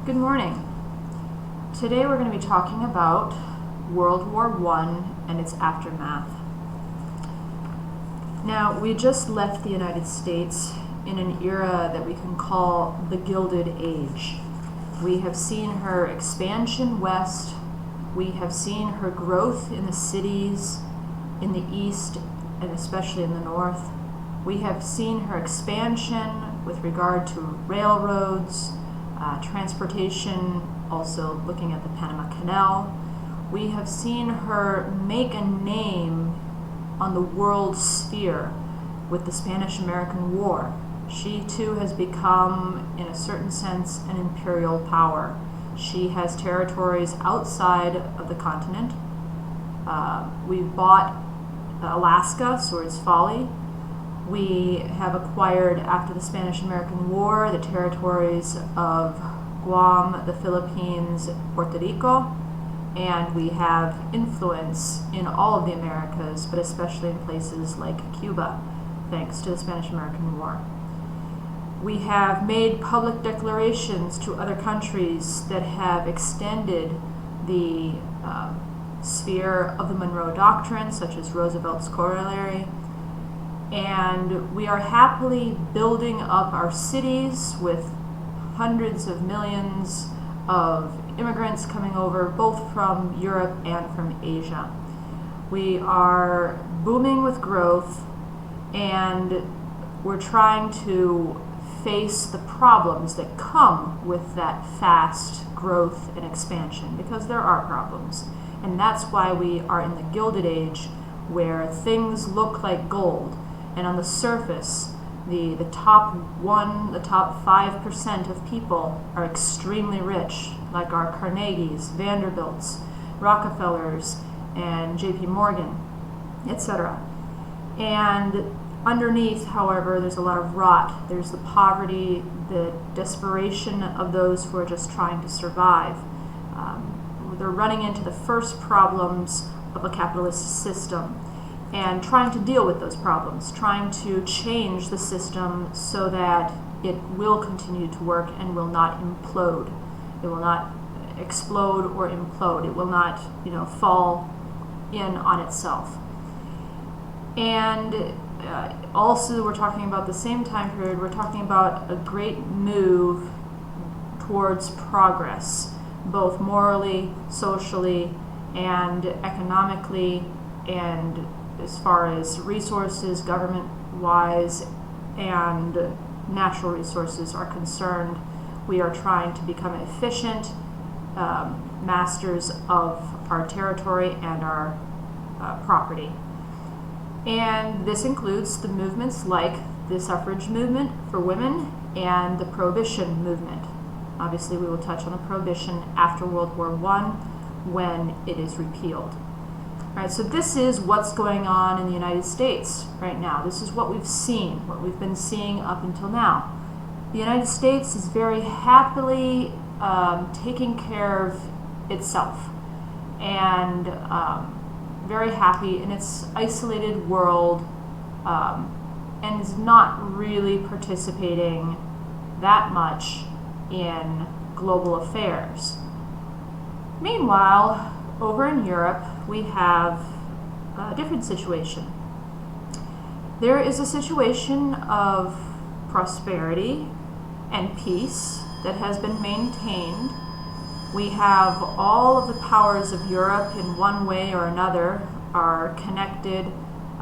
Good morning. Today we're going to be talking about World War I and its aftermath. Now, we just left the United States in an era that we can call the Gilded Age. We have seen her expansion west. We have seen her growth in the cities in the east and especially in the north. We have seen her expansion with regard to railroads, transportation, also looking at the Panama Canal. We have seen her make a name on the world sphere with the Spanish-American War. She too has become, in a certain sense, an imperial power. She has territories outside of the continent. We've bought Alaska, Swords Folly. We have acquired, after the Spanish-American War, the territories of Guam, the Philippines, Puerto Rico, and we have influence in all of the Americas, but especially in places like Cuba, thanks to the Spanish-American War. We have made public declarations to other countries that have extended the sphere of the Monroe Doctrine, such as Roosevelt's Corollary. And we are happily building up our cities with hundreds of millions of immigrants coming over, both from Europe and from Asia. We are booming with growth, and we're trying to face the problems that come with that fast growth and expansion, because there are problems. And that's why we are in the Gilded Age, where things look like gold. And on the surface, the top 5% of people are extremely rich, like our Carnegies, Vanderbilts, Rockefellers, and J.P. Morgan, etc. And underneath, however, there's a lot of rot. There's the poverty, the desperation of those who are just trying to survive. They're running into the first problems of a capitalist system and trying to deal with those problems, trying to change the system so that it will continue to work and will not implode. It will not explode or implode. It will not, fall in on itself. And also, we're talking about the same time period, we're talking about a great move towards progress, both morally, socially, and economically, and as far as resources, government-wise, and natural resources are concerned. We are trying to become efficient masters of our territory and our property. And this includes the movements like the suffrage movement for women and the prohibition movement. Obviously, we will touch on the prohibition after World War I when it is repealed. All right, so this is what's going on in the United States right now. This is what we've seen, what we've been seeing up until now. The United States is very happily taking care of itself and very happy in its isolated world and is not really participating that much in global affairs. Meanwhile, over in Europe, we have a different situation. There is a situation of prosperity and peace that has been maintained. We have all of the powers of Europe in one way or another are connected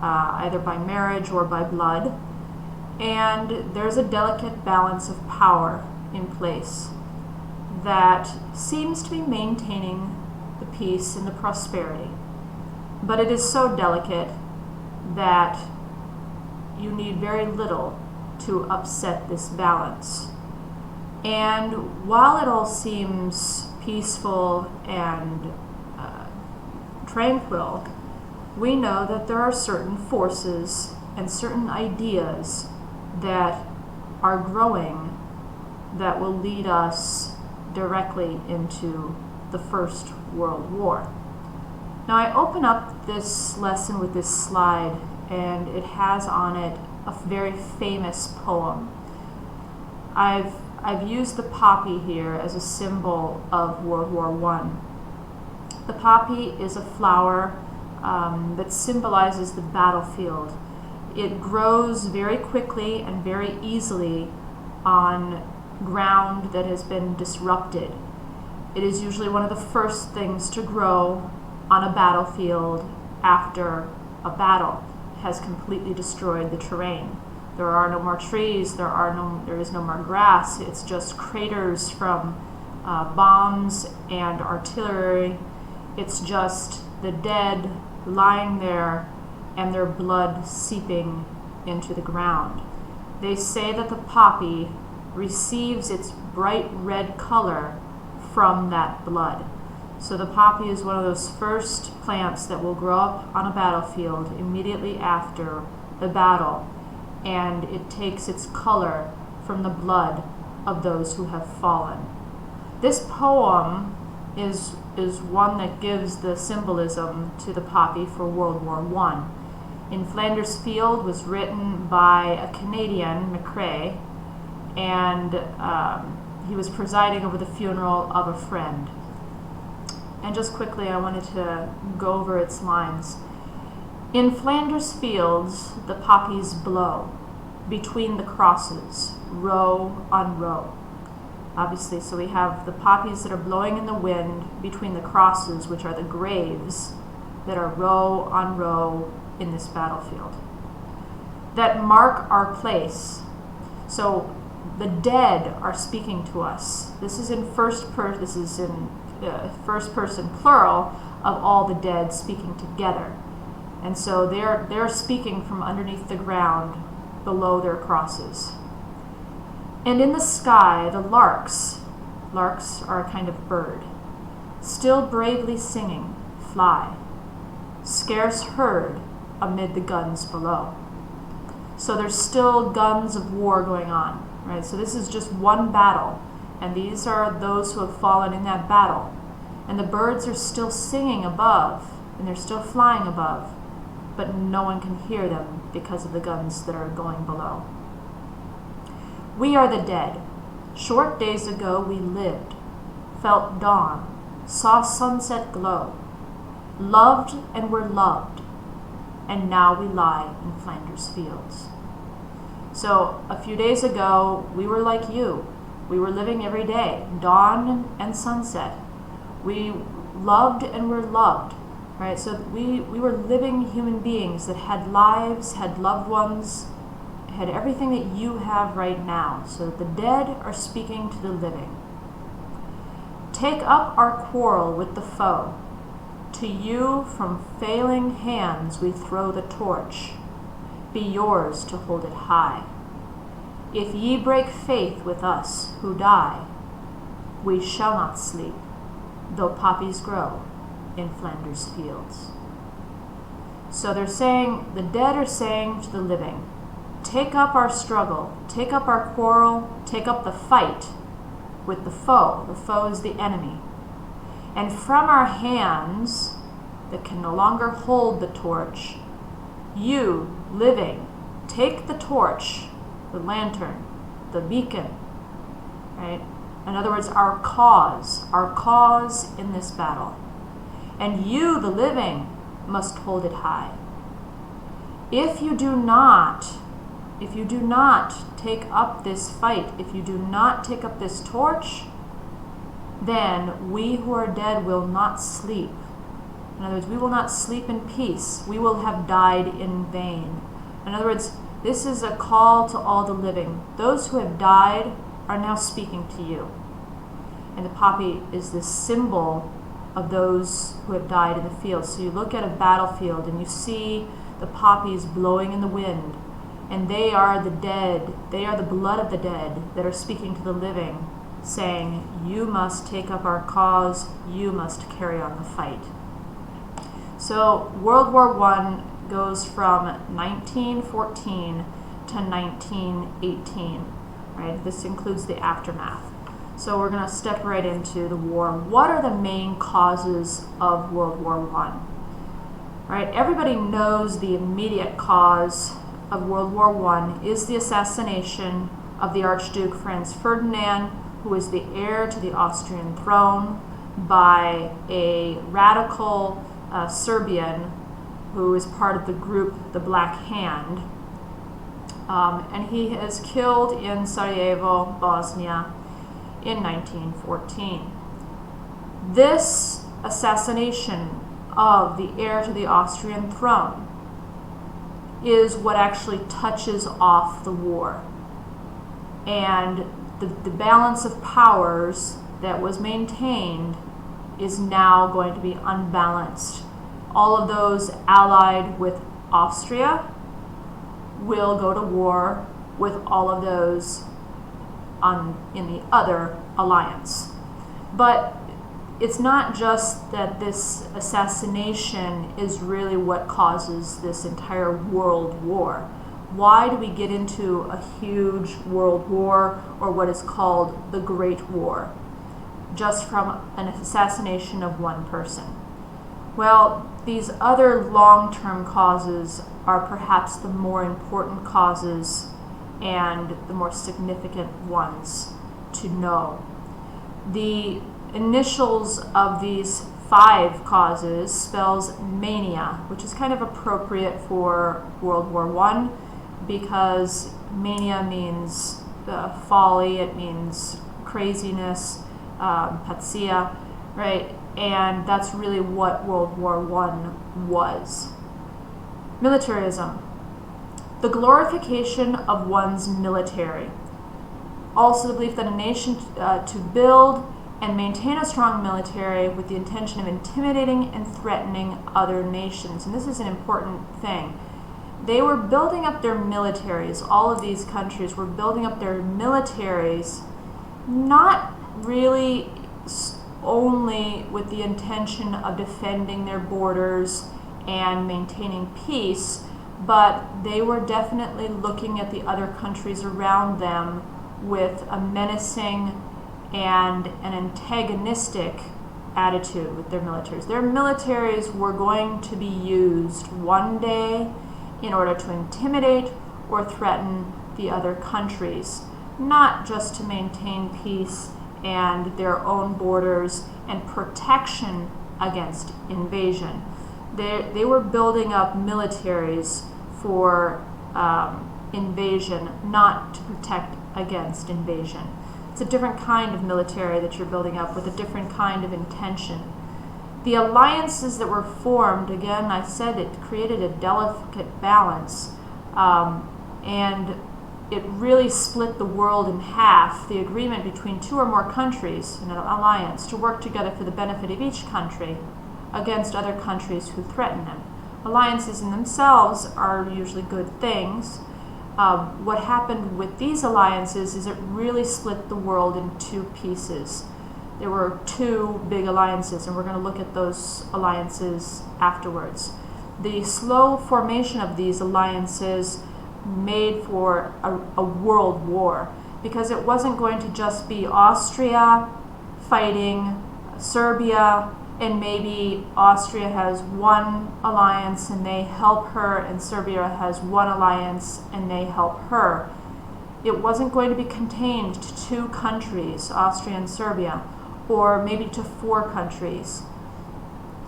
either by marriage or by blood. And there's a delicate balance of power in place that seems to be maintaining the peace and the prosperity. But it is so delicate that you need very little to upset this balance. And while it all seems peaceful and tranquil, we know that there are certain forces and certain ideas that are growing that will lead us directly into the First World War. Now, I open up this lesson with this slide, and it has on it a very famous poem. I've I've used the poppy here as a symbol of World War I. The poppy is a flower that symbolizes the battlefield. It grows very quickly and very easily on ground that has been disrupted. It is usually one of the first things to grow on a battlefield after a battle has completely destroyed the terrain. There are no more trees, there is no more grass, it's just craters from bombs and artillery. It's just the dead lying there and their blood seeping into the ground. They say that the poppy receives its bright red color from that blood. So the poppy is one of those first plants that will grow up on a battlefield immediately after the battle, and it takes its color from the blood of those who have fallen. This poem is one that gives the symbolism to the poppy for World War I. In Flanders Field was written by a Canadian, McCrae, and he was presiding over the funeral of a friend. And just quickly, I wanted to go over its lines. In Flanders fields, the poppies blow between the crosses, row on row. Obviously, so we have the poppies that are blowing in the wind between the crosses, which are the graves that are row on row in this battlefield, that mark our place. So the dead are speaking to us. This is in first person plural of all the dead speaking together. And so they're speaking from underneath the ground below their crosses. And in the sky, the larks are a kind of bird, still bravely singing, fly, scarce heard amid the guns below. So there's still guns of war going on, right? So this is just one battle, and these are those who have fallen in that battle. And the birds are still singing above, and they're still flying above, but no one can hear them because of the guns that are going below. We are the dead. Short days ago we lived, felt dawn, saw sunset glow, loved and were loved, and now we lie in Flanders fields. So a few days ago we were like you. We were living every day, dawn and sunset. We loved and were loved, right? So we were living human beings that had lives, had loved ones, had everything that you have right now. So the dead are speaking to the living. Take up our quarrel with the foe. To you from failing hands we throw the torch. Be yours to hold it high. If ye break faith with us who die, we shall not sleep, though poppies grow in Flanders fields. So they're saying, the dead are saying to the living, take up our struggle, take up our quarrel, take up the fight with the foe. The foe is the enemy. And from our hands that can no longer hold the torch, you, living, take the torch, the lantern, the beacon, right? In other words, our cause in this battle. And you, the living, must hold it high. If you do not take up this fight, if you do not take up this torch, then we who are dead will not sleep. In other words, we will not sleep in peace. We will have died in vain. In other words, this is a call to all the living. Those who have died are now speaking to you. And the poppy is this symbol of those who have died in the field. So you look at a battlefield and you see the poppies blowing in the wind, and they are the dead, they are the blood of the dead that are speaking to the living, saying, you must take up our cause, you must carry on the fight. So World War I goes from 1914 to 1918, right? This includes the aftermath. So we're going to step right into the war. What are the main causes of World War I? Right? Everybody knows the immediate cause of World War I is the assassination of the Archduke Franz Ferdinand, who is the heir to the Austrian throne, by a radical Serbian who is part of the group the Black Hand. And he is killed in Sarajevo, Bosnia, in 1914. This assassination of the heir to the Austrian throne is what actually touches off the war. And the balance of powers that was maintained is now going to be unbalanced. All of those allied with Austria will go to war with all of those in the other alliance. But it's not just that this assassination is really what causes this entire world war. Why do we get into a huge world war, or what is called the Great War, just from an assassination of one person? Well, these other long-term causes are perhaps the more important causes and the more significant ones to know. The initials of these 5 causes spells mania, which is kind of appropriate for World War I, because mania means folly, it means craziness, pazzia, right? And that's really what World War I was. Militarism, the glorification of one's military. Also the belief that a nation to build and maintain a strong military with the intention of intimidating and threatening other nations. And this is an important thing. They were building up their militaries. All of these countries were building up their militaries, not really only with the intention of defending their borders and maintaining peace, but they were definitely looking at the other countries around them with a menacing and an antagonistic attitude with their militaries. Their militaries were going to be used one day in order to intimidate or threaten the other countries, not just to maintain peace and their own borders and protection against invasion. They were building up militaries for invasion, not to protect against invasion. It's a different kind of military that you're building up with a different kind of intention. The alliances that were formed, again, I said it created a delicate balance, and it really split the world in half. The agreement between 2 or more countries in an alliance to work together for the benefit of each country against other countries who threaten them. Alliances in themselves are usually good things. What happened with these alliances is it really split the world in 2 pieces. There were 2 big alliances, and we're going to look at those alliances afterwards. The slow formation of these alliances made for a world war, because it wasn't going to just be Austria fighting Serbia, and maybe Austria has one alliance and they help her, and Serbia has one alliance and they help her. It wasn't going to be contained to 2 countries, Austria and Serbia, or maybe to 4 countries.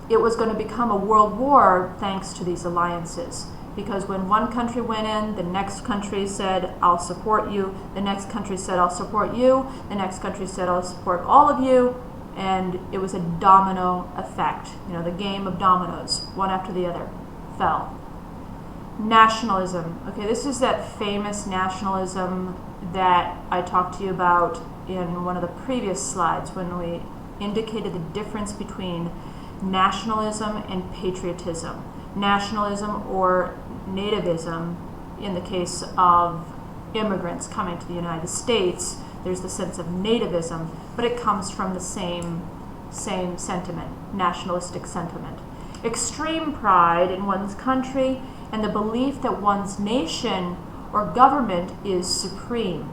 It was going to become a world war thanks to these alliances, because when one country went in, the next country said, I'll support you, the next country said, I'll support you, the next country said, I'll support all of you, and it was a domino effect. You know, the game of dominoes, one after the other, fell. Nationalism. Okay, this is that famous nationalism that I talked to you about in one of the previous slides when we indicated the difference between nationalism and patriotism. Nationalism, or nativism, in the case of immigrants coming to the United States, there's the sense of nativism, but it comes from the same sentiment, nationalistic sentiment. Extreme pride in one's country and the belief that one's nation or government is supreme.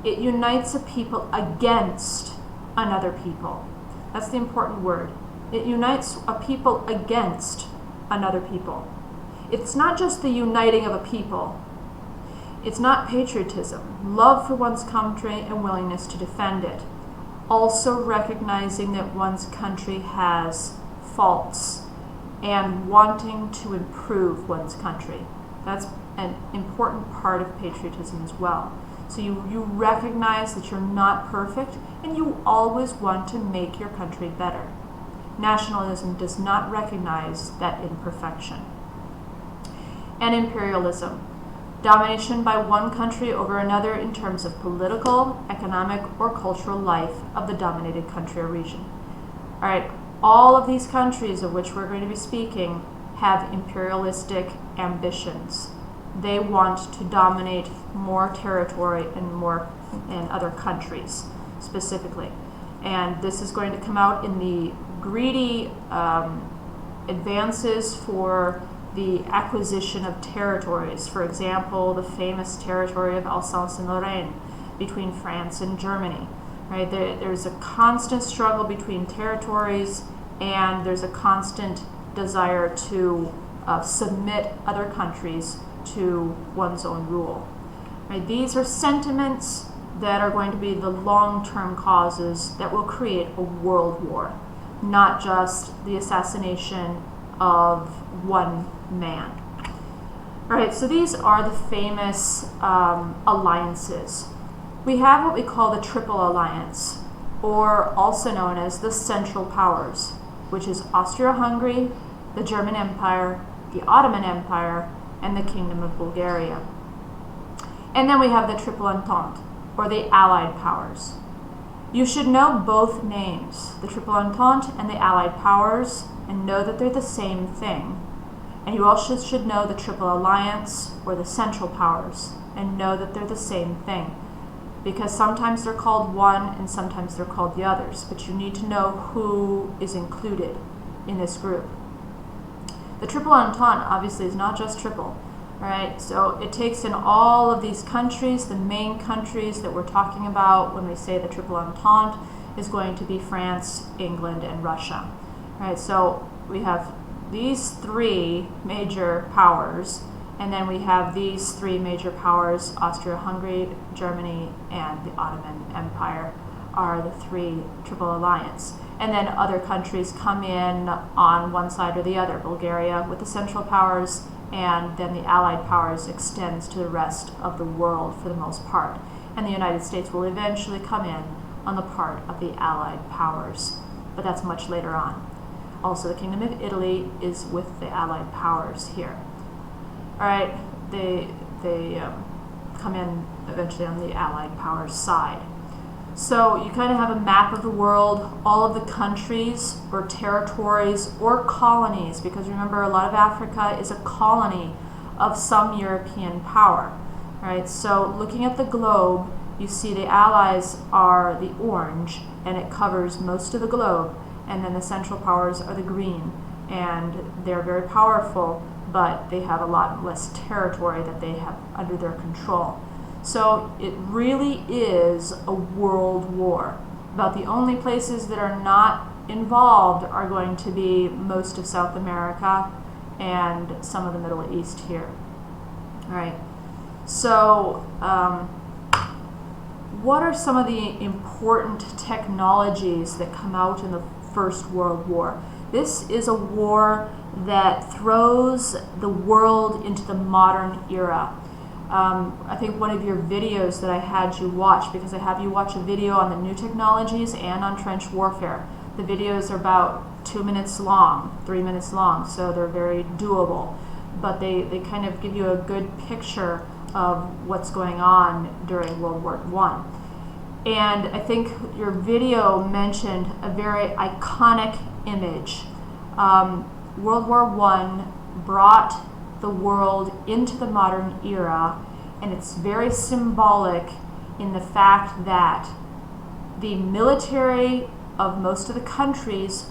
It unites a people against another people. That's the important word. It unites a people against another people. It's not just the uniting of a people. It's not patriotism, love for one's country and willingness to defend it. Also recognizing that one's country has faults and wanting to improve one's country. That's an important part of patriotism as well. So you recognize that you're not perfect and you always want to make your country better. Nationalism does not recognize that imperfection. And imperialism. Domination by one country over another in terms of political, economic, or cultural life of the dominated country or region. All right, all of these countries of which we're going to be speaking have imperialistic ambitions. They want to dominate more territory and other countries specifically. And this is going to come out in the greedy advances for the acquisition of territories. For example, the famous territory of Alsace-Lorraine between France and Germany. Right? There's a constant struggle between territories, and there's a constant desire to submit other countries to one's own rule. Right? These are sentiments that are going to be the long-term causes that will create a world war, not just the assassination of one man. All right, so these are the famous alliances. We have what we call the Triple Alliance, or also known as the Central Powers, which is Austria-Hungary, the German Empire, the Ottoman Empire, and the Kingdom of Bulgaria. And then we have the Triple Entente, or the Allied Powers. You should know both names, the Triple Entente and the Allied Powers, and know that they're the same thing. And you also should know the Triple Alliance, or the Central Powers, and know that they're the same thing. Because sometimes they're called one and sometimes they're called the others, but you need to know who is included in this group. The Triple Entente obviously is not just triple, right? So it takes in all of these countries. The main countries that we're talking about when we say the Triple Entente is going to be France, England, and Russia. Right? So we have these three major powers, and then we have these three major powers, Austria-Hungary, Germany, and the Ottoman Empire are the three Triple Alliance. And then other countries come in on one side or the other. Bulgaria with the Central Powers, and then the Allied Powers extends to the rest of the world for the most part. And the United States will eventually come in on the part of the Allied Powers, but that's much later on. Also, the Kingdom of Italy is with the Allied Powers here. All right, they come in eventually on the Allied Powers side. So you kind of have a map of the world, all of the countries or territories or colonies, because remember, a lot of Africa is a colony of some European power. All right, so looking at the globe, you see the Allies are the orange, and it covers most of the globe. And then the Central Powers are the green, and they're very powerful, but they have a lot less territory that they have under their control. So it really is a world war. About the only places that are not involved are going to be most of South America and some of the Middle East here. All right. So what are some of the important technologies that come out in the First World War? This is a war that throws the world into the modern era. I think one of your videos that I had you watch, because I have you watch a video on the new technologies and on trench warfare. The videos are about 2 minutes long, 3 minutes long, so they're very doable. But they kind of give you a good picture of what's going on during World War I. And I think your video mentioned a very iconic image. World War I brought the world into the modern era, and it's very symbolic in the fact that the military of most of the countries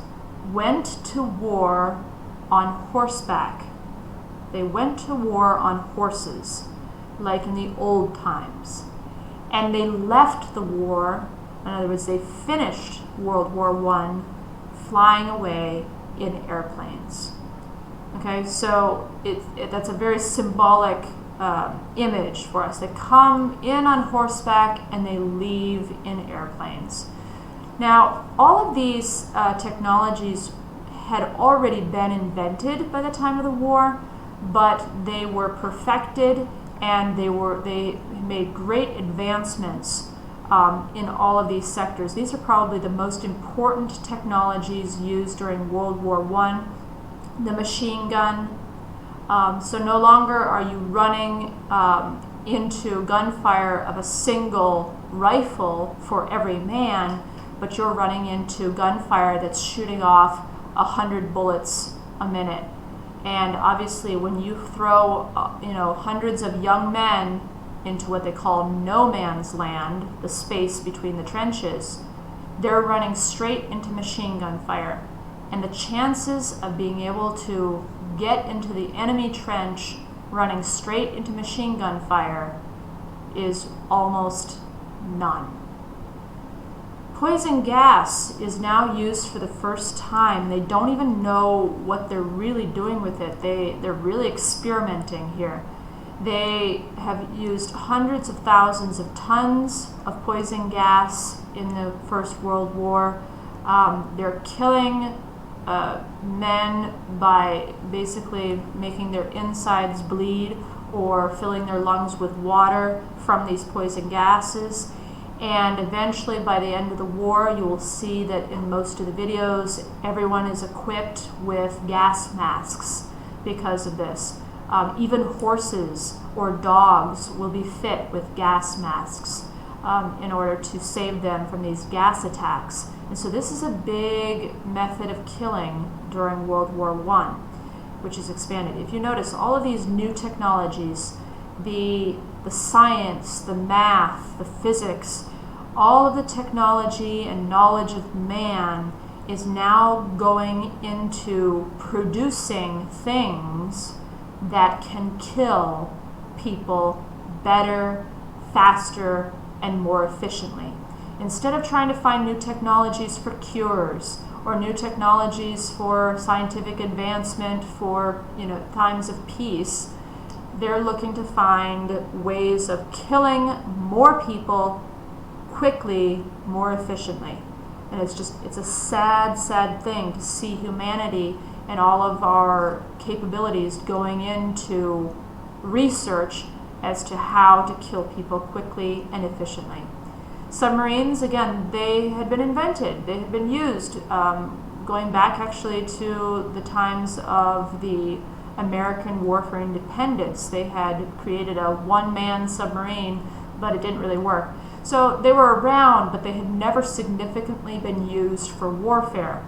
went to war on horseback. They went to war on horses, like in the old times. And they left the war, in other words, they finished World War I flying away in airplanes. Okay, so that's a very symbolic image for us. They come in on horseback and they leave in airplanes. Now, all of these technologies had already been invented by the time of the war, but they were perfected and they made great advancements in all of these sectors. These are probably the most important technologies used during World War I. The machine gun. So no longer are you running into gunfire of a single rifle for every man, but you're running into gunfire that's shooting off 100 bullets a minute. And obviously when you throw hundreds of young men into what they call no man's land, the space between the trenches, they're running straight into machine gun fire. And the chances of being able to get into the enemy trench running straight into machine gun fire is almost none. Poison gas is now used for the first time. They don't even know what they're really doing with it. They're really experimenting here. They have used hundreds of thousands of tons of poison gas in the First World War. They're killing men by basically making their insides bleed or filling their lungs with water from these poison gases. And eventually, by the end of the war, you will see that in most of the videos, everyone is equipped with gas masks because of this. Even horses or dogs will be fit with gas masks in order to save them from these gas attacks. And so this is a big method of killing during World War I, which is expanded. If you notice, all of these new technologies, the science, the math, the physics, all of the technology and knowledge of man is now going into producing things that can kill people better, faster, and more efficiently. Instead of trying to find new technologies for cures or new technologies for scientific advancement for times of peace, they're looking to find ways of killing more people quickly, more efficiently. And it's a sad, sad thing to see humanity and all of our capabilities going into research as to how to kill people quickly and efficiently. Submarines, again, they had been invented. They had been used going back actually to the times of the American War for Independence. They had created a one-man submarine, but it didn't really work. So they were around, but they had never significantly been used for warfare.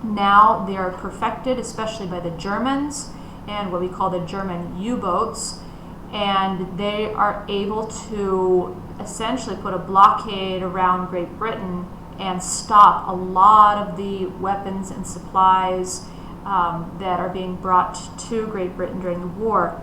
Now they are perfected, especially by the Germans and what we call the German U-boats, and they are able to essentially put a blockade around Great Britain and stop a lot of the weapons and supplies that are being brought to Great Britain during the war.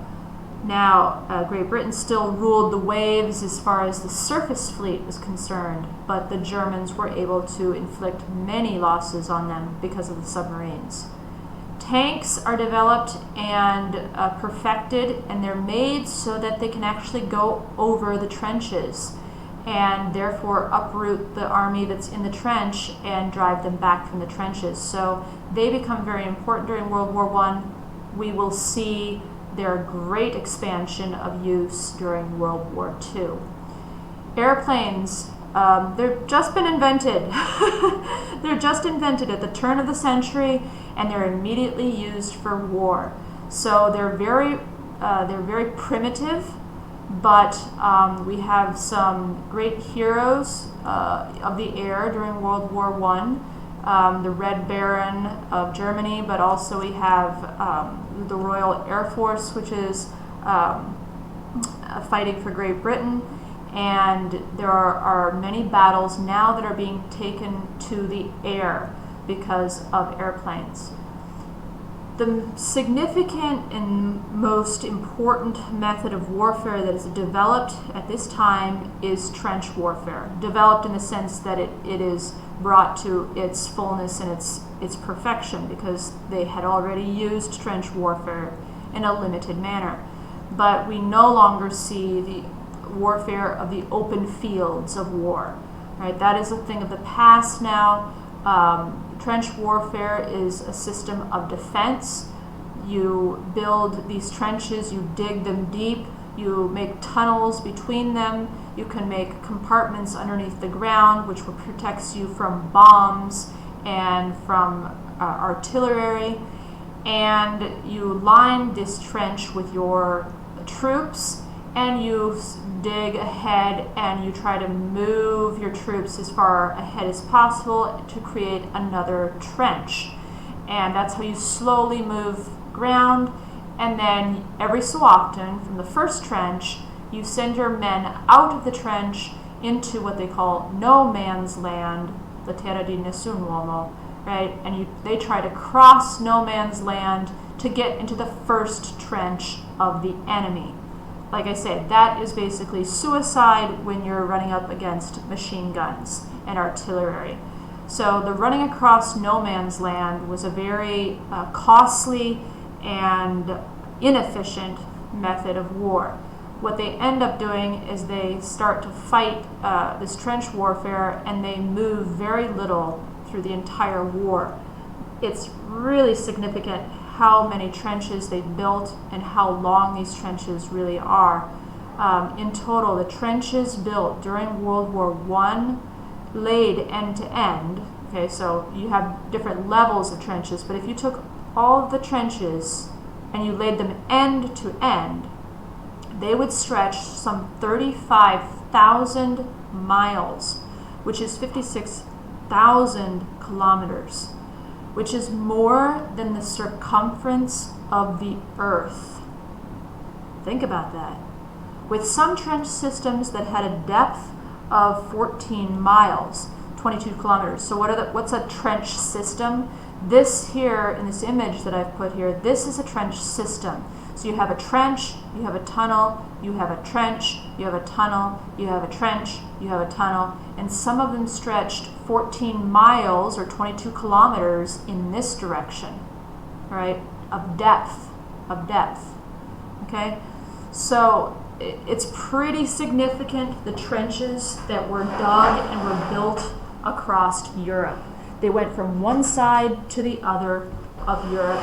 Now, Great Britain still ruled the waves as far as the surface fleet was concerned, but the Germans were able to inflict many losses on them because of the submarines. Tanks are developed and perfected, and they're made so that they can actually go over the trenches and therefore uproot the army that's in the trench and drive them back from the trenches. So they become very important during World War I. We will see their great expansion of use during World War II. Airplanes, they've just been invented. They're just invented at the turn of the century, and they're immediately used for war. So they're very primitive, but we have some great heroes of the air during World War I. The Red Baron of Germany, but also we have the Royal Air Force, which is fighting for Great Britain, and there are many battles now that are being taken to the air because of airplanes. The significant and most important method of warfare that is developed at this time is trench warfare. Developed in the sense that it is brought to its fullness and its perfection, because they had already used trench warfare in a limited manner. but we no longer see the warfare of the open fields of war. Right? That is a thing of the past now. Trench warfare is a system of defense. You build these trenches, you dig them deep, you make tunnels between them, you can make compartments underneath the ground, which protects you from bombs and from artillery, and you line this trench with your troops, and you dig ahead and you try to move your troops as far ahead as possible to create another trench. And that's how you slowly move ground, and then every so often from the first trench you send your men out of the trench into what they call no man's land, la terra di nessun uomo, right? And they try to cross no man's land to get into the first trench of the enemy. Like I said, that is basically suicide when you're running up against machine guns and artillery. So the running across no man's land was a very costly and inefficient method of war. What they end up doing is they start to fight this trench warfare, and they move very little through the entire war. It's really significant how many trenches they built and how long these trenches really are. In total, the trenches built during World War I, laid end to end, okay, so you have different levels of trenches, but if you took all of the trenches and you laid them end to end, they would stretch some 35,000 miles, which is 56,000 kilometers, which is more than the circumference of the Earth. Think about that. With some trench systems that had a depth of 14 miles, 22 kilometers. So what's a trench system? This here, in this image that I've put here, this is a trench system. So you have a trench, you have a tunnel, you have a trench, you have a tunnel, you have a trench, you have a tunnel, and some of them stretched 14 miles or 22 kilometers in this direction, right, of depth, okay? So it's pretty significant, the trenches that were dug and were built across Europe. They went from one side to the other of Europe,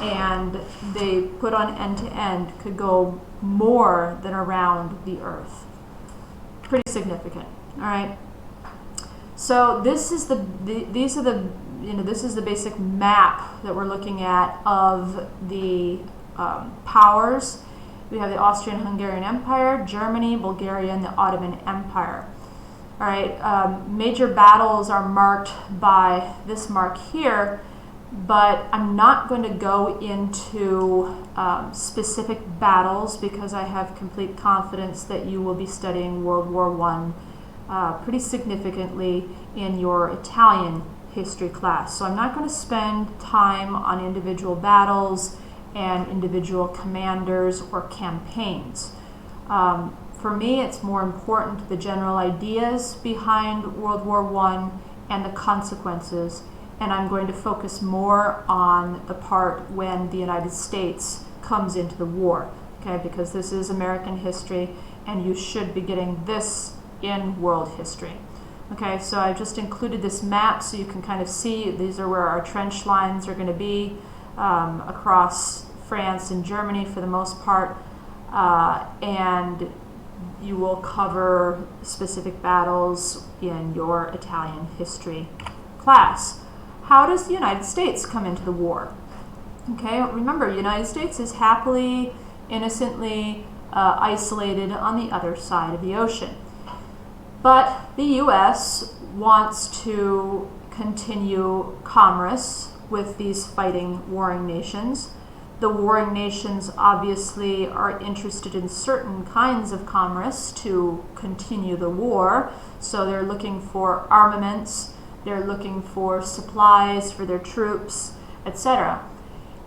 and they put on end to end, could go more than around the Earth. Pretty significant. All right. So this is this is the basic map that we're looking at of the powers. We have the Austrian-Hungarian Empire, Germany, Bulgaria, and the Ottoman Empire. All right. Major battles are marked by this mark here. But I'm not going to go into specific battles because I have complete confidence that you will be studying World War I pretty significantly in your Italian history class. So I'm not going to spend time on individual battles and individual commanders or campaigns. For me, it's more important the general ideas behind World War I and the consequences. And I'm going to focus more on the part when the United States comes into the war, okay? Because this is American history, and you should be getting this in world history. Okay, so I've just included this map so you can kind of see these are where our trench lines are going to be across France and Germany for the most part, and you will cover specific battles in your Italian history class. How does the United States come into the war? Okay, remember, the United States is happily, innocently isolated on the other side of the ocean. But the U.S. wants to continue commerce with these fighting, warring nations. The warring nations obviously are interested in certain kinds of commerce to continue the war, so they're looking for armaments, they're looking for supplies for their troops, etc.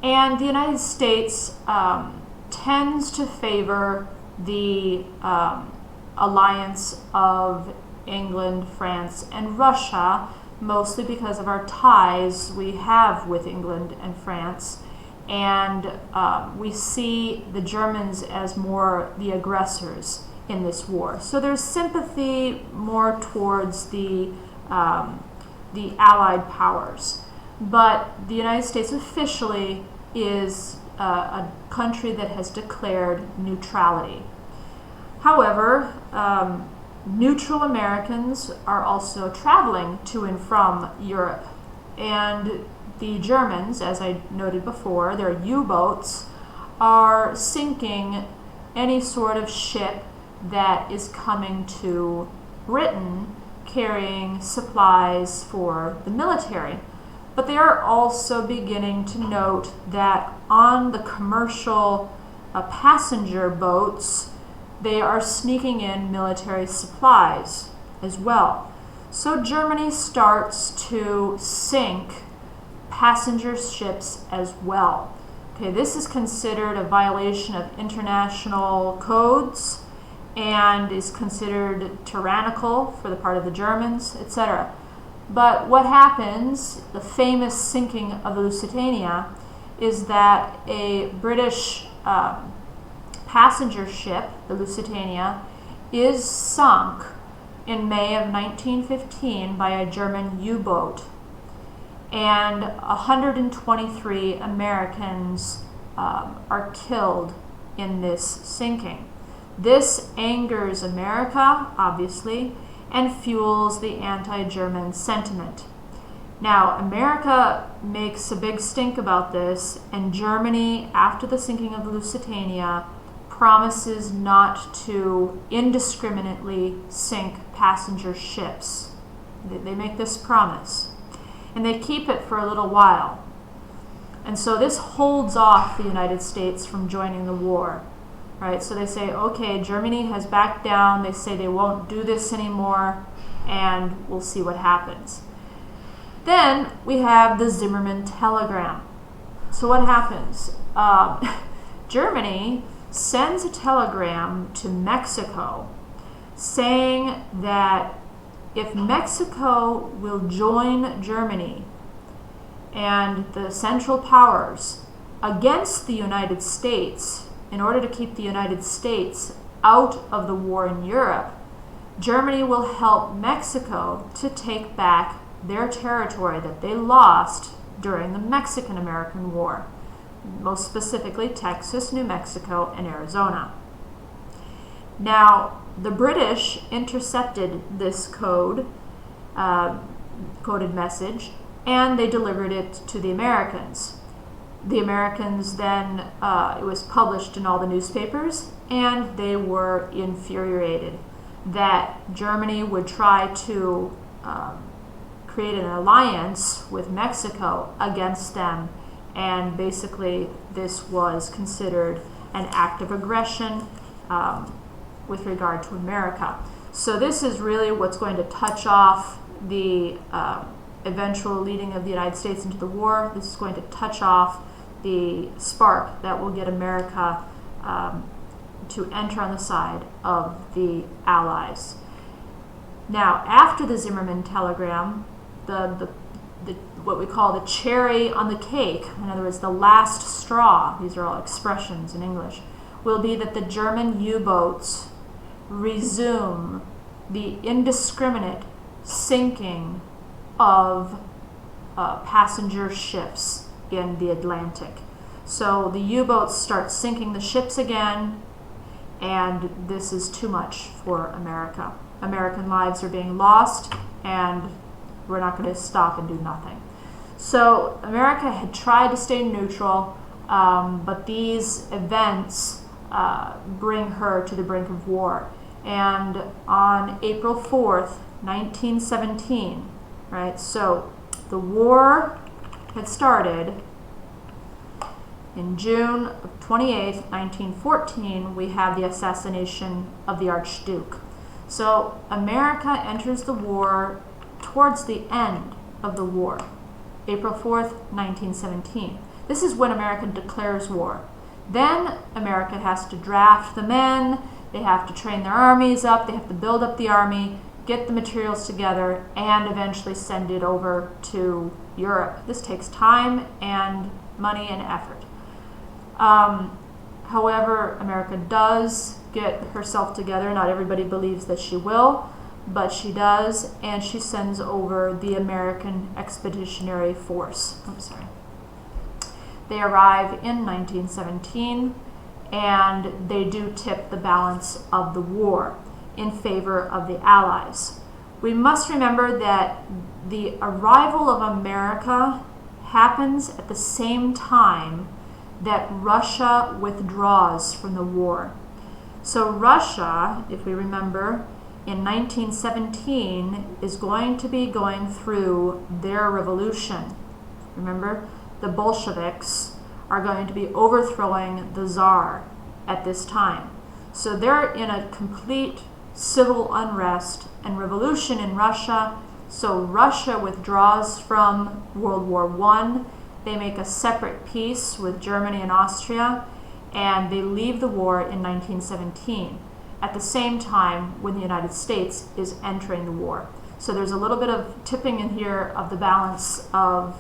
And the United States tends to favor the alliance of England, France, and Russia, mostly because of our ties we have with England and France, and we see the Germans as more the aggressors in this war. So there's sympathy more towards the Allied powers. But the United States officially is a country that has declared neutrality. However, neutral Americans are also traveling to and from Europe. And the Germans, as I noted before, their U-boats are sinking any sort of ship that is coming to Britain carrying supplies for the military. But they are also beginning to note that on the commercial passenger boats, they are sneaking in military supplies as well. So Germany starts to sink passenger ships as well. Okay, this is considered a violation of international codes and is considered tyrannical for the part of the Germans, etc. But what happens, the famous sinking of the Lusitania, is that a British passenger ship, the Lusitania, is sunk in May of 1915 by a German U-boat. And 123 Americans are killed in this sinking. This angers America, obviously, and fuels the anti-German sentiment. Now, America makes a big stink about this, and Germany, after the sinking of the Lusitania, promises not to indiscriminately sink passenger ships. They make this promise, and they keep it for a little while. And so this holds off the United States from joining the war. Right, so they say, okay, Germany has backed down. They say they won't do this anymore, and we'll see what happens. Then we have the Zimmermann telegram. So what happens? Germany sends a telegram to Mexico saying that if Mexico will join Germany and the Central Powers against the United States, in order to keep the United States out of the war in Europe, Germany will help Mexico to take back their territory that they lost during the Mexican-American War, most specifically Texas, New Mexico, and Arizona. Now, the British intercepted this coded message, and they delivered it to the Americans. The Americans then, it was published in all the newspapers, and they were infuriated that Germany would try to create an alliance with Mexico against them, and basically this was considered an act of aggression with regard to America. So this is really what's going to touch off the eventual leading of the United States into the war. This is going to touch off the spark that will get America to enter on the side of the Allies. Now, after the Zimmermann telegram, the what we call the cherry on the cake, in other words, the last straw, these are all expressions in English, will be that the German U-boats resume the indiscriminate sinking of passenger ships in the Atlantic. So the U-boats start sinking the ships again, and this is too much for America. American lives are being lost, and we're not going to stop and do nothing. So America had tried to stay neutral, but these events bring her to the brink of war. And on April 4th, 1917, right, so the war had started in June 28th, 1914, we have the assassination of the Archduke. So America enters the war towards the end of the war, April 4th, 1917. This is when America declares war. Then America has to draft the men, they have to train their armies up, they have to build up the army, get the materials together, and eventually send it over to Europe. This takes time and money and effort. However, America does get herself together. Not everybody believes that she will, but she does, and she sends over the American Expeditionary Force. I'm sorry. They arrive in 1917, and they do tip the balance of the war in favor of the Allies. We must remember that the arrival of America happens at the same time that Russia withdraws from the war. So Russia, if we remember, in 1917 is going to be going through their revolution. Remember, the Bolsheviks are going to be overthrowing the Tsar at this time. So they're in a complete civil unrest and revolution in Russia. So Russia withdraws from World War I. They make a separate peace with Germany and Austria, and they leave the war in 1917, at the same time when the United States is entering the war. So there's a little bit of tipping in here of the balance of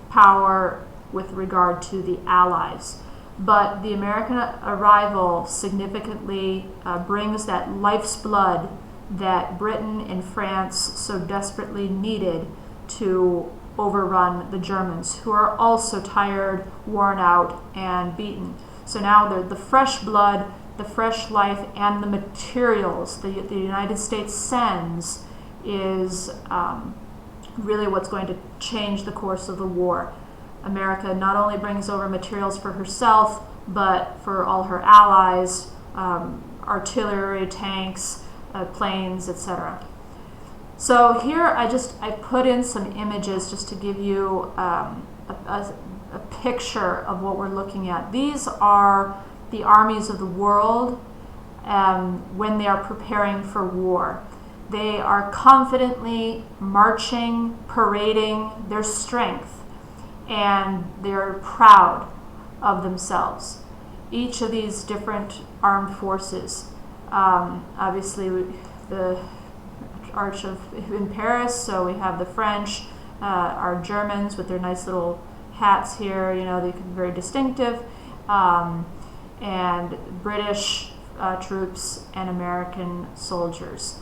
power with regard to the Allies. But the American arrival significantly brings that life's blood that Britain and France so desperately needed to overrun the Germans, who are also tired, worn out, and beaten. So now the fresh blood, the fresh life, and the materials the United States sends is really what's going to change the course of the war. America not only brings over materials for herself, but for all her allies, artillery, tanks, planes, etc. So here I put in some images just to give you a picture of what we're looking at. These are the armies of the world when they are preparing for war. They are confidently marching, parading their strength, and they're proud of themselves. Each of these different armed forces, obviously the Arch of in Paris, so we have the French, our Germans with their nice little hats here, they can be very distinctive, and British troops and American soldiers.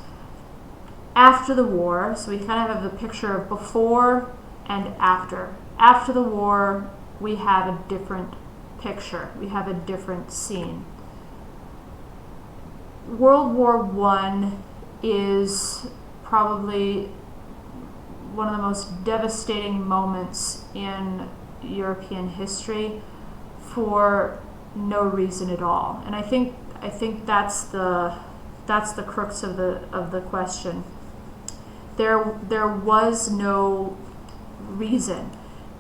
After the war, so we kind of have a picture of before and after. After the war, we have a different picture. We have a different scene. World War I is probably one of the most devastating moments in European history for no reason at all. And I think that's the crux of the question. There was no reason.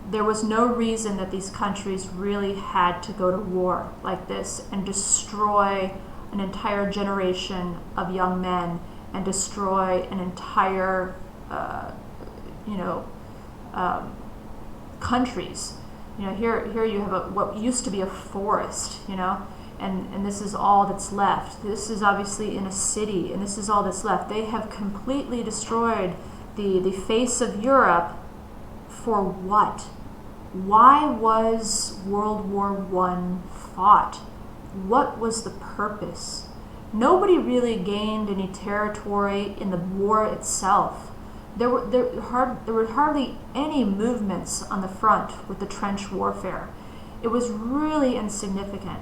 There was no reason that these countries really had to go to war like this and destroy an entire generation of young men and destroy an entire, countries. Here you have what used to be a forest, and this is all that's left. This is obviously in a city, and this is all that's left. They have completely destroyed the face of Europe. For what? Why was World War I fought? What was the purpose? Nobody really gained any territory in the war itself. There were hardly any movements on the front with the trench warfare. It was really insignificant.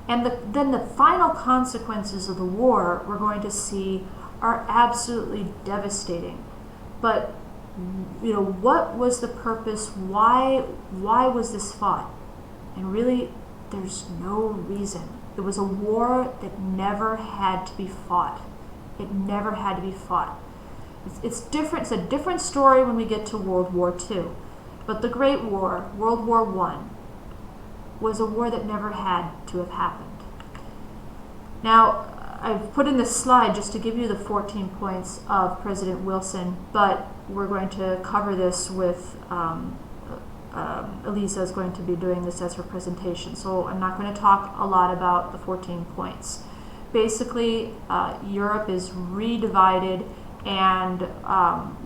And then the final consequences of the war we're going to see are absolutely devastating. But what was the purpose? Why was this fought? And really, there's no reason. It was a war that never had to be fought. It never had to be fought. It's different. It's a different story when we get to World War II. But the Great War, World War I, was a war that never had to have happened. Now, I've put in this slide just to give you the 14 points of President Wilson, but we're going to cover this with Elisa is going to be doing this as her presentation, so I'm not going to talk a lot about the 14 points. Basically, Europe is redivided, and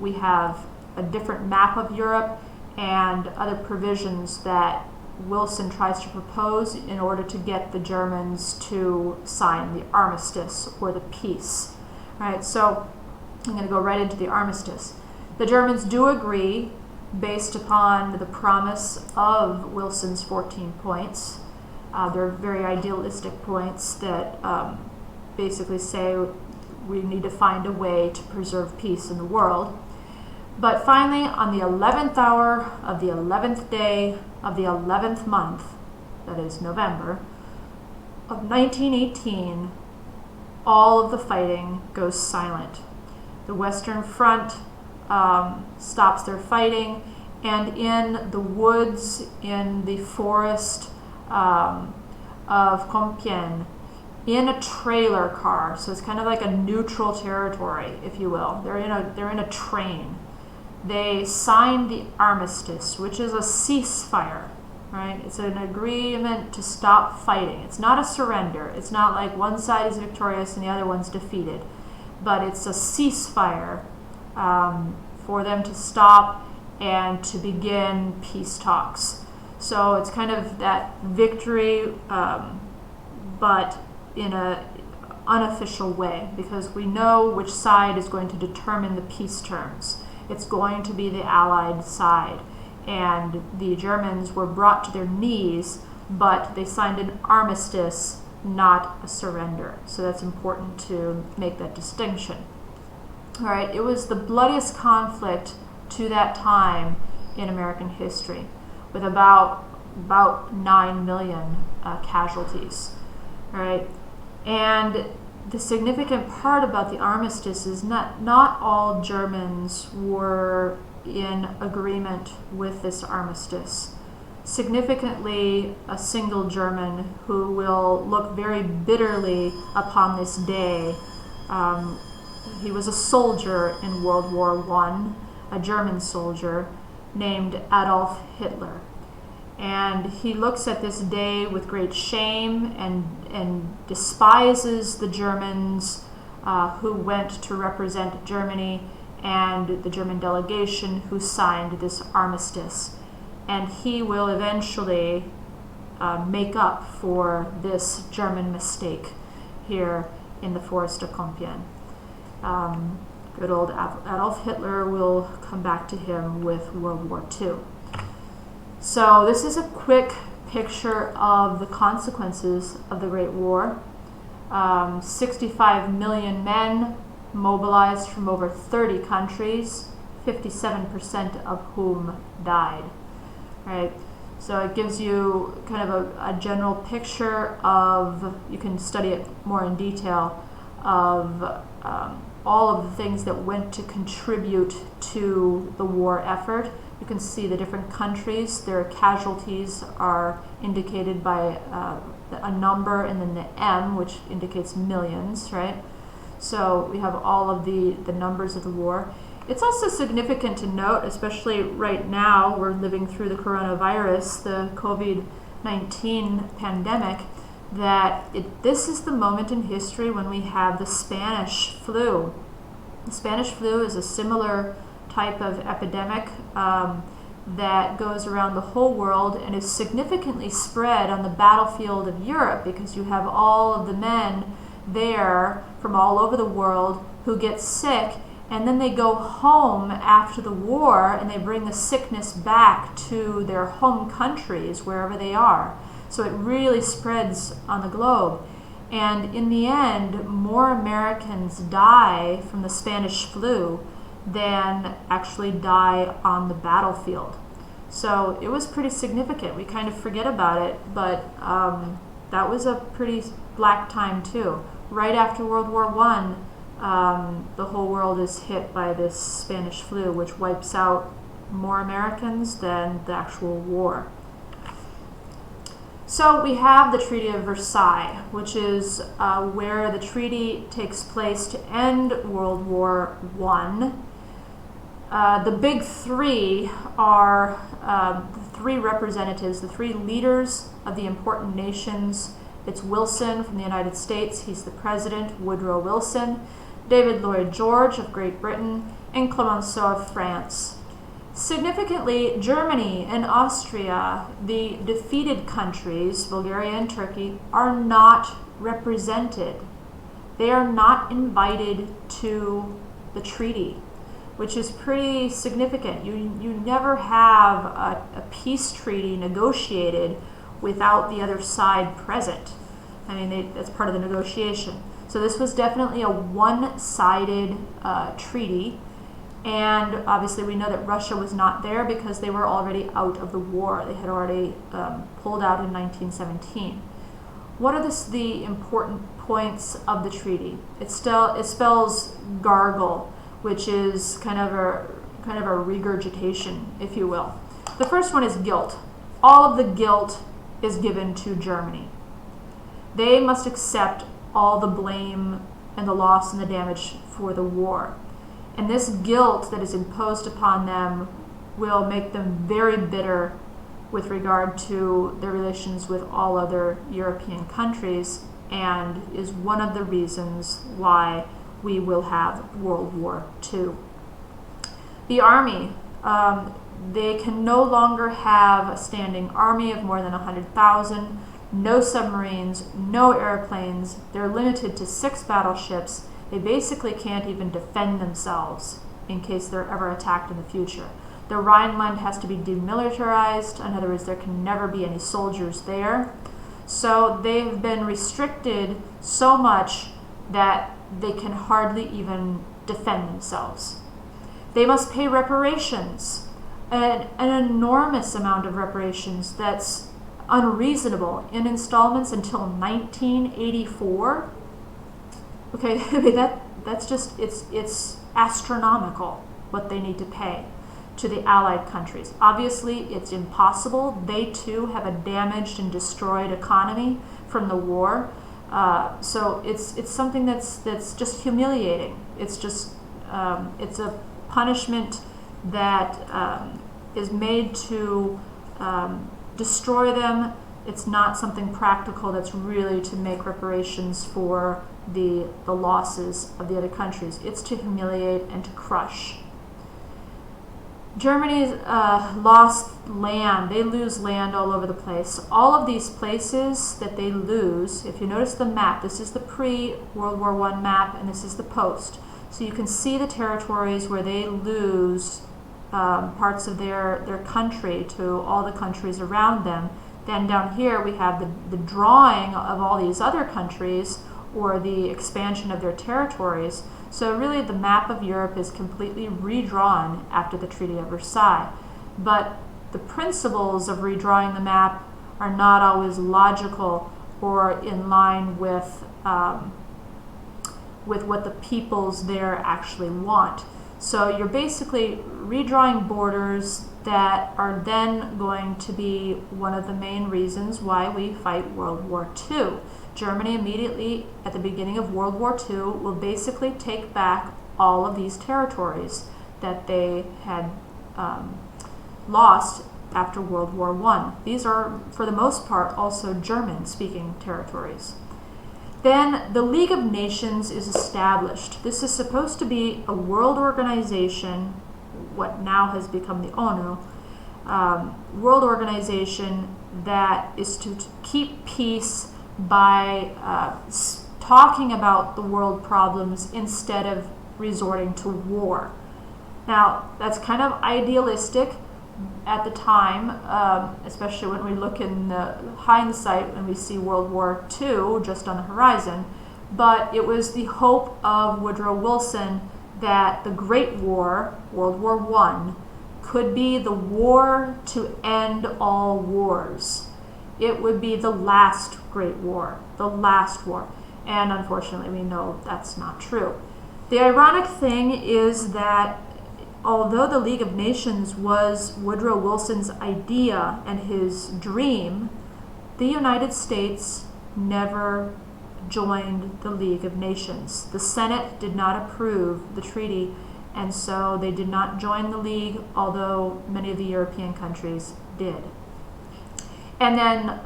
we have a different map of Europe and other provisions that Wilson tries to propose in order to get the Germans to sign the armistice or the peace. Right, so I'm going to go right into the armistice. The Germans do agree based upon the promise of Wilson's 14 points. They're very idealistic points that basically say we need to find a way to preserve peace in the world. But finally, on the 11th hour of the 11th day of the 11th month, that is November, of 1918, all of the fighting goes silent. The Western Front stops their fighting, and in the woods, in the forest of Compiègne, in a trailer car, so it's kind of like a neutral territory, if you will. They're in a train. They signed the armistice, which is a ceasefire, right? It's an agreement to stop fighting. It's not a surrender. It's not like one side is victorious and the other one's defeated, but it's a ceasefire for them to stop and to begin peace talks. So it's kind of that victory, but in an unofficial way, because we know which side is going to determine the peace terms. It's going to be the Allied side. And the Germans were brought to their knees, but they signed an armistice, not a surrender. So that's important to make that distinction. All right, it was the bloodiest conflict to that time in American history, with about 9 million casualties. All right, and the significant part about the armistice is not all Germans were in agreement with this armistice. Significantly, a single German who will look very bitterly upon this day. He was a soldier in World War I, a German soldier named Adolf Hitler. And he looks at this day with great shame and despises the Germans who went to represent Germany and the German delegation who signed this armistice. And he will eventually make up for this German mistake here in the forest of Compiègne. Good old Adolf Hitler, will come back to him with World War II. So this is a quick picture of the consequences of the Great War. 65 million men mobilized from over 30 countries, 57% of whom died. Right? So it gives you kind of a general picture of, you can study it more in detail, of all of the things that went to contribute to the war effort. You can see the different countries, their casualties are indicated by a number and then the M, which indicates millions, right? So we have all of the numbers of the war. It's also significant to note, especially right now, we're living through the coronavirus, the COVID-19 pandemic, that this is the moment in history when we have the Spanish flu. The Spanish flu is a similar type of epidemic that goes around the whole world and is significantly spread on the battlefield of Europe, because you have all of the men there from all over the world who get sick, and then they go home after the war and they bring the sickness back to their home countries, wherever they are. So it really spreads on the globe. And in the end, more Americans die from the Spanish flu than actually die on the battlefield. So it was pretty significant. We kind of forget about it, but that was a pretty black time too. Right after World War I, the whole world is hit by this Spanish flu, which wipes out more Americans than the actual war. So we have the Treaty of Versailles, which is where the treaty takes place to end World War I. The big three are the three representatives, the three leaders of the important nations. It's Wilson from the United States, he's the president, Woodrow Wilson, David Lloyd George of Great Britain, and Clemenceau of France. Significantly, Germany and Austria, the defeated countries, Bulgaria and Turkey, are not represented. They are not invited to the treaty, which is pretty significant. You never have a peace treaty negotiated without the other side present. I mean, that's part of the negotiation. So this was definitely a one-sided treaty. And obviously we know that Russia was not there because they were already out of the war. They had already pulled out in 1917. What are the important points of the treaty? It spells gargle, which is kind of a regurgitation, if you will. The first one is guilt. All of the guilt is given to Germany. They must accept all the blame and the loss and the damage for the war. And this guilt that is imposed upon them will make them very bitter with regard to their relations with all other European countries, and is one of the reasons why we will have World War II. The army, they can no longer have a standing army of more than 100,000, no submarines, no airplanes. They're limited to 6 battleships. They basically can't even defend themselves in case they're ever attacked in the future. The Rhineland has to be demilitarized. In other words, there can never be any soldiers there. So they've been restricted so much that they can hardly even defend themselves. They must pay reparations, an enormous amount of reparations that's unreasonable, in installments until 1984. Okay, I mean, that's just, it's astronomical what they need to pay to the Allied countries. Obviously, it's impossible. They too have a damaged and destroyed economy from the war. So it's something that's just humiliating. It's just it's a punishment that is made to destroy them. It's not something practical that's really to make reparations for the losses of the other countries. It's to humiliate and to crush. Germany's lost land. They lose land all over the place. All of these places that they lose, if you notice the map, this is the pre-World War I map and this is the post. So you can see the territories where they lose parts of their country to all the countries around them. Then down here we have the drawing of all these other countries, or the expansion of their territories. So really the map of Europe is completely redrawn after the Treaty of Versailles. But the principles of redrawing the map are not always logical or in line with what the peoples there actually want. So you're basically redrawing borders that are then going to be one of the main reasons why we fight World War II. Germany immediately at the beginning of World War II will basically take back all of these territories that they had lost after World War I. These are, for the most part, also German-speaking territories. Then the League of Nations is established. This is supposed to be a world organization, what now has become the ONU, world organization that is to keep peace by talking about the world problems instead of resorting to war. Now, that's kind of idealistic at the time, especially when we look in the hindsight when we see World War II just on the horizon. But it was the hope of Woodrow Wilson that the Great War, World War I, could be the war to end all wars. It would be the last Great War, the last war. And unfortunately, we know that's not true. The ironic thing is that although the League of Nations was Woodrow Wilson's idea and his dream, the United States never joined the League of Nations. The Senate did not approve the treaty, and so they did not join the League, although many of the European countries did. And then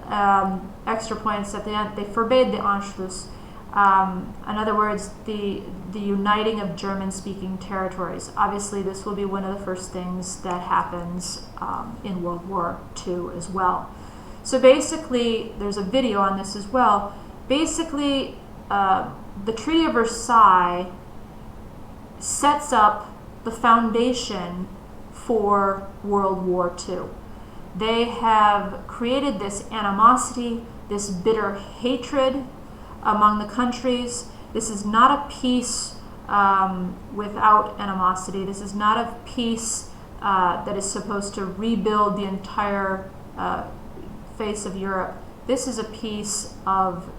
extra points at the end, they forbade the Anschluss. In other words, the uniting of German-speaking territories. Obviously, this will be one of the first things that happens in World War II as well. So basically, there's a video on this as well. Basically, the Treaty of Versailles sets up the foundation for World War II. They have created this animosity, this bitter hatred among the countries. This is not a peace without animosity. This is not a peace that is supposed to rebuild the entire face of Europe. This is a peace of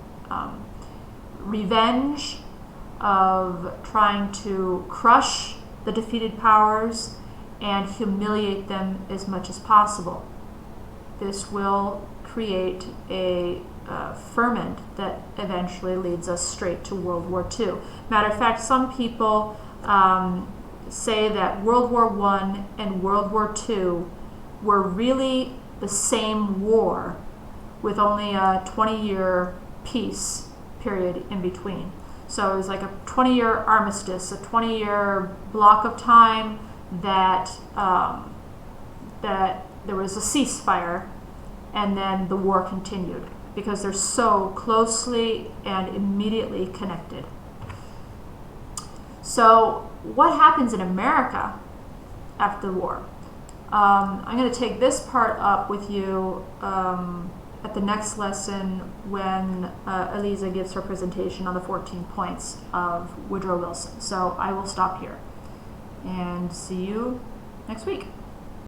revenge, of trying to crush the defeated powers and humiliate them as much as possible. This will create a ferment that eventually leads us straight to World War II. Matter of fact, some people say that World War I and World War II were really the same war with only a 20-year peace period in between. So it was like a 20-year armistice, a 20-year block of time that that there was a ceasefire, and then the war continued, because they're so closely and immediately connected. So what happens in America after the war? I'm going to take this part up with you at the next lesson when Eliza gives her presentation on the 14 points of Woodrow Wilson. So I will stop here and see you next week.